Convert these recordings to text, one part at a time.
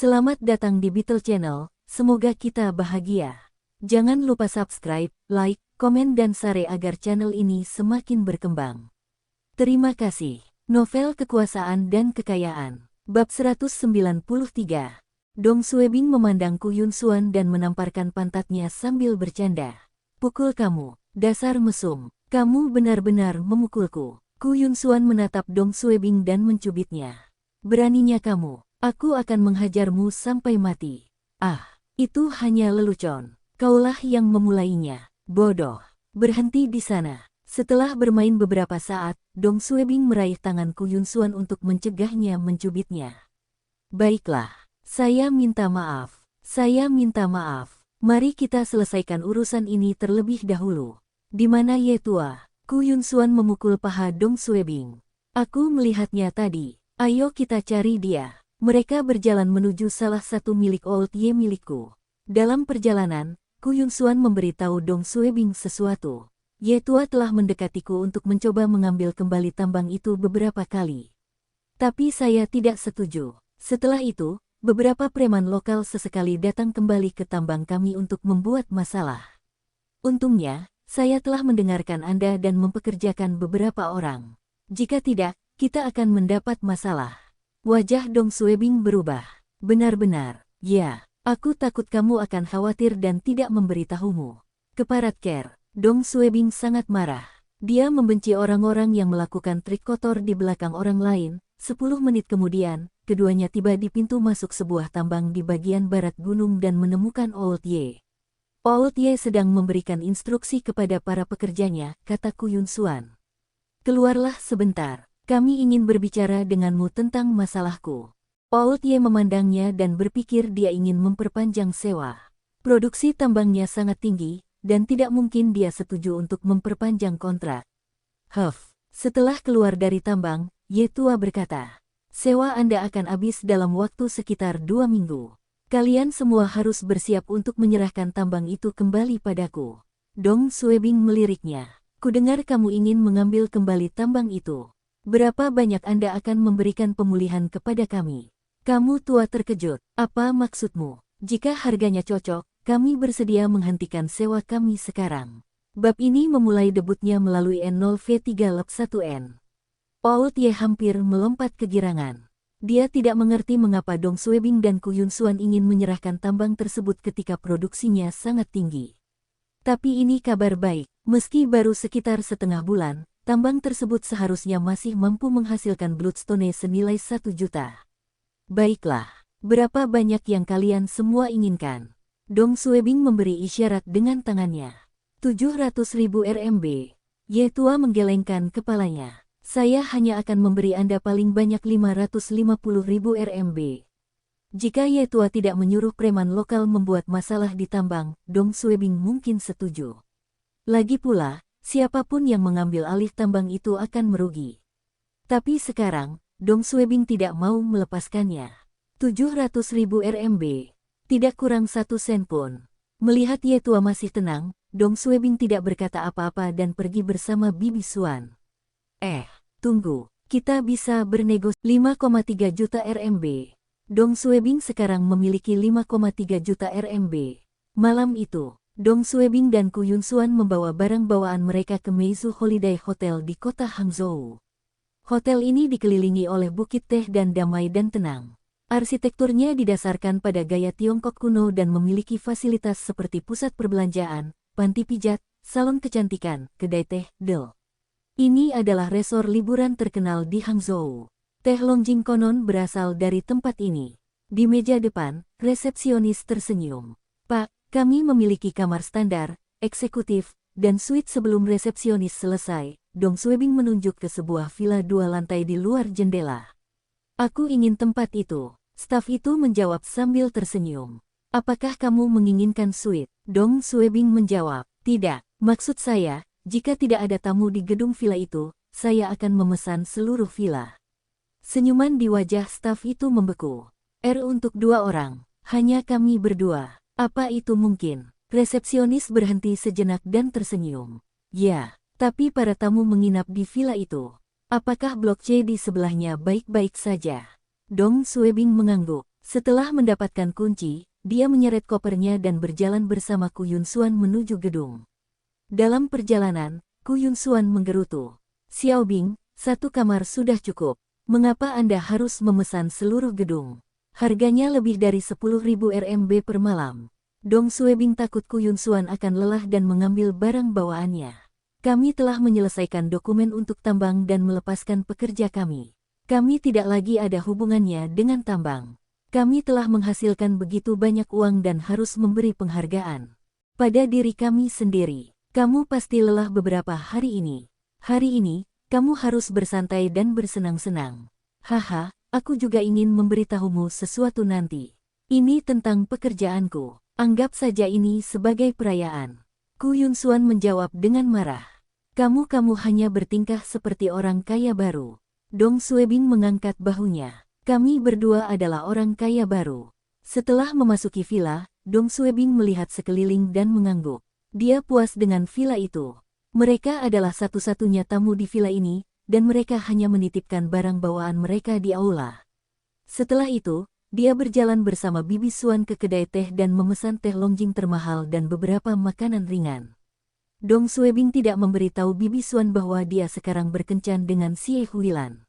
Selamat datang di Beetle Channel, semoga kita bahagia. Jangan lupa subscribe, like, komen dan share agar channel ini semakin berkembang. Terima kasih. Novel Kekuasaan dan Kekayaan. Bab 193. Dong Suebing memandang Ku Yun Xuan dan menamparkan pantatnya sambil bercanda. Pukul kamu, dasar mesum. Kamu benar-benar memukulku. Ku Yun Xuan menatap Dong Suebing dan mencubitnya. Beraninya kamu. Aku akan menghajarmu sampai mati. Ah, itu hanya lelucon. Kaulah yang memulainya. Bodoh. Berhenti di sana. Setelah bermain beberapa saat, Dong Suebing meraih tangan Ku Yun Xuan untuk mencegahnya mencubitnya. Baiklah, saya minta maaf. Saya minta maaf. Mari kita selesaikan urusan ini terlebih dahulu. Di mana Ye Tua? Ku Yun Xuan memukul paha Dong Suebing. Aku melihatnya tadi. Ayo kita cari dia. Mereka berjalan menuju salah satu milik Old Ye milikku. Dalam perjalanan, Ku Yun Xuan memberitahu Dong Suebing sesuatu. Ye Tua telah mendekatiku untuk mencoba mengambil kembali tambang itu beberapa kali. Tapi saya tidak setuju. Setelah itu, beberapa preman lokal sesekali datang kembali ke tambang kami untuk membuat masalah. Untungnya, saya telah mendengarkan Anda dan mempekerjakan beberapa orang. Jika tidak, kita akan mendapat masalah. Wajah Dong Suebing berubah. Benar-benar, ya, aku takut kamu akan khawatir dan tidak memberitahumu. Keparat Ker, Dong Suebing sangat marah. Dia membenci orang-orang yang melakukan trik kotor di belakang orang lain. 10 menit kemudian, keduanya tiba di pintu masuk sebuah tambang di bagian barat gunung dan menemukan Old Ye. Old Ye sedang memberikan instruksi kepada para pekerjanya, kata Ku Yun Xuan. Keluarlah sebentar. Kami ingin berbicara denganmu tentang masalahku. Old Ye memandangnya dan berpikir dia ingin memperpanjang sewa. Produksi tambangnya sangat tinggi, dan tidak mungkin dia setuju untuk memperpanjang kontrak. Setelah keluar dari tambang, Ye Tua berkata, sewa Anda akan habis dalam waktu sekitar 2 minggu. Kalian semua harus bersiap untuk menyerahkan tambang itu kembali padaku. Dong Suebing meliriknya. Kudengar kamu ingin mengambil kembali tambang itu. Berapa banyak Anda akan memberikan pemulihan kepada kami? Kamu tua terkejut. Apa maksudmu? Jika harganya cocok, kami bersedia menghentikan sewa kami sekarang. Bab ini memulai debutnya melalui N0V3 Lab 1N. Old Ye hampir melompat kegirangan. Dia tidak mengerti mengapa Dong Suebing dan Ku Yun Xuan ingin menyerahkan tambang tersebut ketika produksinya sangat tinggi. Tapi ini kabar baik. Meski baru sekitar setengah bulan, tambang tersebut seharusnya masih mampu menghasilkan bloodstone senilai 1 juta. Baiklah, berapa banyak yang kalian semua inginkan? Dong Suebing memberi isyarat dengan tangannya. 700.000 RMB. Ye Tua menggelengkan kepalanya. Saya hanya akan memberi Anda paling banyak 550.000 RMB. Jika Ye Tua tidak menyuruh preman lokal membuat masalah di tambang, Dong Suebing mungkin setuju. Lagi pula, siapapun yang mengambil alih tambang itu akan merugi. Tapi sekarang, Dong Suebing tidak mau melepaskannya. 700.000 RMB. Tidak kurang 1 sen pun. Melihat Ye Tua masih tenang, Dong Suebing tidak berkata apa-apa dan pergi bersama Bibi Xuan. Tunggu. Kita bisa bernegosiasi 5,3 juta RMB. Dong Suebing sekarang memiliki 5,3 juta RMB. Malam itu, Dong Suebing dan Ku Yun Xuan membawa barang bawaan mereka ke Meizu Holiday Hotel di kota Hangzhou. Hotel ini dikelilingi oleh bukit teh dan damai dan tenang. Arsitekturnya didasarkan pada gaya Tiongkok kuno dan memiliki fasilitas seperti pusat perbelanjaan, panti pijat, salon kecantikan, kedai teh, del. Ini adalah resor liburan terkenal di Hangzhou. Teh Longjing konon berasal dari tempat ini. Di meja depan, resepsionis tersenyum. Pak, kami memiliki kamar standar, eksekutif, dan suite. Sebelum resepsionis selesai, Dong Suebing menunjuk ke sebuah villa 2 lantai di luar jendela. Aku ingin tempat itu. Staf itu menjawab sambil tersenyum. Apakah kamu menginginkan suite? Dong Suebing menjawab, tidak. Maksud saya, jika tidak ada tamu di gedung villa itu, saya akan memesan seluruh villa. Senyuman di wajah staf itu membeku. Untuk 2 orang, hanya kami berdua. Apa itu mungkin? Resepsionis berhenti sejenak dan tersenyum. Ya, tapi para tamu menginap di villa itu. Apakah blok C di sebelahnya baik-baik saja? Dong Suebing mengangguk. Setelah mendapatkan kunci, dia menyeret kopernya dan berjalan bersama Ku Yunsuan menuju gedung. Dalam perjalanan, Ku Yunsuan menggerutu. Xiaobing, satu kamar sudah cukup. Mengapa Anda harus memesan seluruh gedung? Harganya lebih dari 10.000 RMB per malam. Dong Suebing takut Ku Yunsuan akan lelah dan mengambil barang bawaannya. Kami telah menyelesaikan dokumen untuk tambang dan melepaskan pekerja kami. Kami tidak lagi ada hubungannya dengan tambang. Kami telah menghasilkan begitu banyak uang dan harus memberi penghargaan pada diri kami sendiri. Kamu pasti lelah beberapa hari ini. Hari ini, kamu harus bersantai dan bersenang-senang. Haha, aku juga ingin memberitahumu sesuatu nanti. Ini tentang pekerjaanku. Anggap saja ini sebagai perayaan. Ku Yunsuan menjawab dengan marah. Kamu hanya bertingkah seperti orang kaya baru. Dong Suebing mengangkat bahunya. Kami berdua adalah orang kaya baru. Setelah memasuki villa, Dong Suebing melihat sekeliling dan mengangguk. Dia puas dengan villa itu. Mereka adalah satu-satunya tamu di villa ini, dan mereka hanya menitipkan barang bawaan mereka di aula. Setelah itu, dia berjalan bersama Bibi Suan ke kedai teh dan memesan teh longjing termahal dan beberapa makanan ringan. Dong Suebing tidak memberitahu Bibi Suan bahwa dia sekarang berkencan dengan Xie Huilan.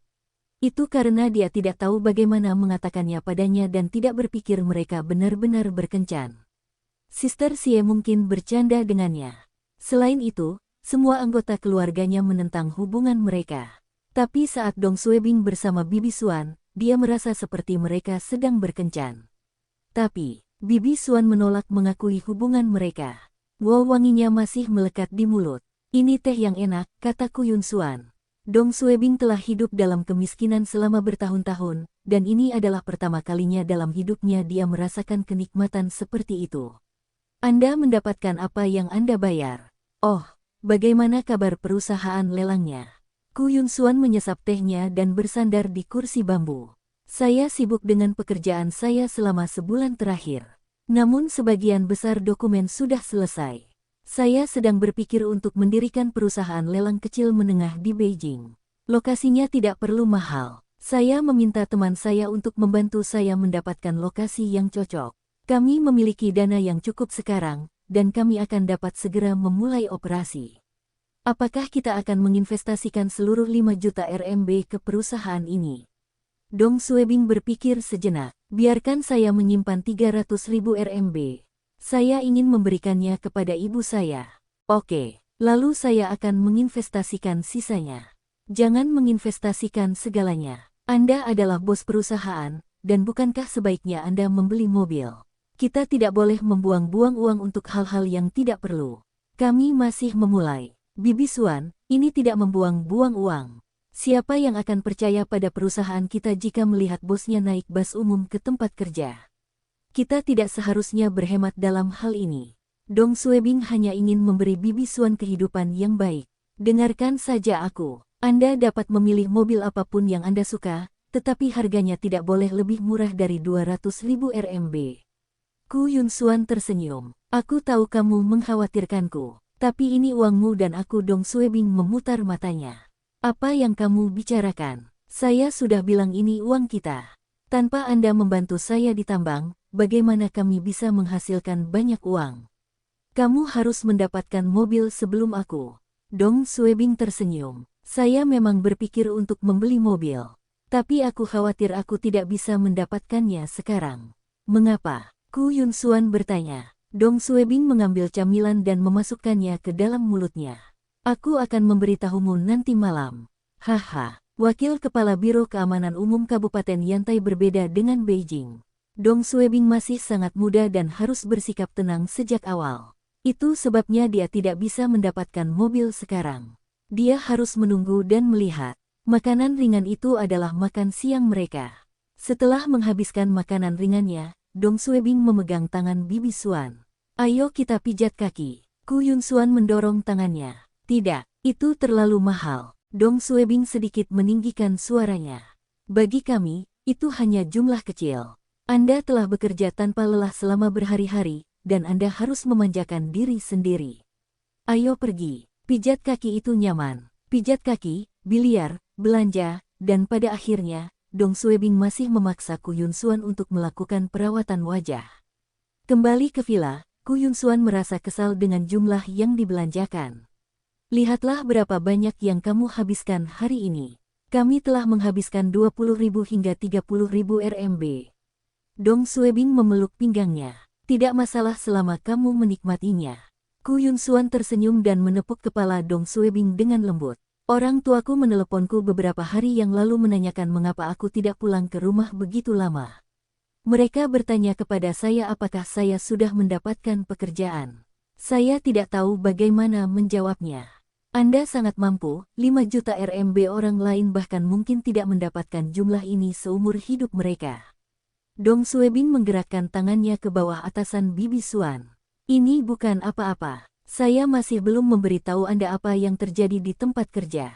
Itu karena dia tidak tahu bagaimana mengatakannya padanya dan tidak berpikir mereka benar-benar berkencan. Sister Xie mungkin bercanda dengannya. Selain itu, semua anggota keluarganya menentang hubungan mereka. Tapi saat Dong Suebing bersama Bibi Suan, dia merasa seperti mereka sedang berkencan. Tapi, Bibi Suan menolak mengakui hubungan mereka. Wanginya masih melekat di mulut. Ini teh yang enak, kata Ku Yunsuan. Dong Suebing telah hidup dalam kemiskinan selama bertahun-tahun, dan ini adalah pertama kalinya dalam hidupnya dia merasakan kenikmatan seperti itu. Anda mendapatkan apa yang Anda bayar. Oh, bagaimana kabar perusahaan lelangnya? Ku Yunsuan menyesap tehnya dan bersandar di kursi bambu. Saya sibuk dengan pekerjaan saya selama sebulan terakhir. Namun sebagian besar dokumen sudah selesai. Saya sedang berpikir untuk mendirikan perusahaan lelang kecil menengah di Beijing. Lokasinya tidak perlu mahal. Saya meminta teman saya untuk membantu saya mendapatkan lokasi yang cocok. Kami memiliki dana yang cukup sekarang, dan kami akan dapat segera memulai operasi. Apakah kita akan menginvestasikan seluruh 5 juta RMB ke perusahaan ini? Dong Suebing berpikir sejenak. Biarkan saya menyimpan 300.000 RMB. Saya ingin memberikannya kepada ibu saya. Oke, lalu saya akan menginvestasikan sisanya. Jangan menginvestasikan segalanya. Anda adalah bos perusahaan, dan bukankah sebaiknya Anda membeli mobil? Kita tidak boleh membuang-buang uang untuk hal-hal yang tidak perlu. Kami masih memulai. Bibi Suan, ini tidak membuang-buang uang. Siapa yang akan percaya pada perusahaan kita jika melihat bosnya naik bas umum ke tempat kerja? Kita tidak seharusnya berhemat dalam hal ini. Dong Suebing hanya ingin memberi Bibi Suan kehidupan yang baik. Dengarkan saja aku. Anda dapat memilih mobil apapun yang Anda suka, tetapi harganya tidak boleh lebih murah dari 200.000 RMB. Ku Yunsuan tersenyum. Aku tahu kamu mengkhawatirkanku, tapi ini uangmu dan aku. Dong Suebing memutar matanya. Apa yang kamu bicarakan? Saya sudah bilang ini uang kita. Tanpa Anda membantu saya di tambang, bagaimana kami bisa menghasilkan banyak uang? Kamu harus mendapatkan mobil sebelum aku. Dong Suebing tersenyum. Saya memang berpikir untuk membeli mobil. Tapi aku khawatir aku tidak bisa mendapatkannya sekarang. Mengapa? Ku Yunsuan bertanya. Dong Suebing mengambil camilan dan memasukkannya ke dalam mulutnya. Aku akan memberitahumu nanti malam. Haha. Wakil Kepala Biro Keamanan Umum Kabupaten Yantai berbeda dengan Beijing. Dong Suebing masih sangat muda dan harus bersikap tenang sejak awal. Itu sebabnya dia tidak bisa mendapatkan mobil sekarang. Dia harus menunggu dan melihat. Makanan ringan itu adalah makan siang mereka. Setelah menghabiskan makanan ringannya, Dong Suebing memegang tangan Bibi Suan. Ayo kita pijat kaki. Ku Yunsuan mendorong tangannya. Tidak, itu terlalu mahal. Dong Suebing sedikit meninggikan suaranya. Bagi kami, itu hanya jumlah kecil. Anda telah bekerja tanpa lelah selama berhari-hari, dan Anda harus memanjakan diri sendiri. Ayo pergi, pijat kaki itu nyaman. Pijat kaki, biliar, belanja, dan pada akhirnya, Dong Suebing masih memaksa Ku Yunsuan untuk melakukan perawatan wajah. Kembali ke villa, Ku Yunsuan merasa kesal dengan jumlah yang dibelanjakan. Lihatlah berapa banyak yang kamu habiskan hari ini. Kami telah menghabiskan 20.000 hingga 30.000 RMB. Dong Suebing memeluk pinggangnya. Tidak masalah selama kamu menikmatinya. Ku Yunsuan tersenyum dan menepuk kepala Dong Suebing dengan lembut. Orang tuaku meneleponku beberapa hari yang lalu menanyakan mengapa aku tidak pulang ke rumah begitu lama. Mereka bertanya kepada saya apakah saya sudah mendapatkan pekerjaan. Saya tidak tahu bagaimana menjawabnya. Anda sangat mampu, 5 juta RMB orang lain bahkan mungkin tidak mendapatkan jumlah ini seumur hidup mereka. Dong Suebing menggerakkan tangannya ke bawah atasan Bibi Suan. Ini bukan apa-apa. Saya masih belum memberitahu Anda apa yang terjadi di tempat kerja.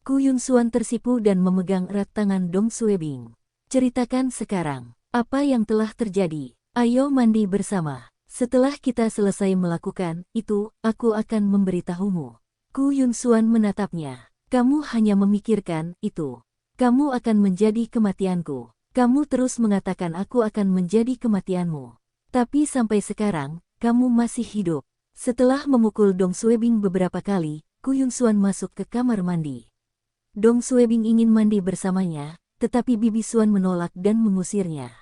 Ku Yunsuan tersipu dan memegang erat tangan Dong Suebing. Ceritakan sekarang, apa yang telah terjadi? Ayo mandi bersama. Setelah kita selesai melakukan itu, aku akan memberitahumu. Ku Yunsuan menatapnya. Kamu hanya memikirkan itu. Kamu akan menjadi kematianku. Kamu terus mengatakan aku akan menjadi kematianmu. Tapi sampai sekarang, kamu masih hidup. Setelah memukul Dong Suebing beberapa kali, Ku Yunsuan masuk ke kamar mandi. Dong Suebing ingin mandi bersamanya, tetapi Bibi Suan menolak dan mengusirnya.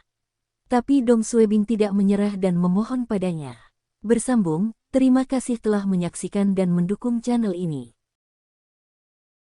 Tapi Dong Suebing tidak menyerah dan memohon padanya. Bersambung, terima kasih telah menyaksikan dan mendukung channel ini.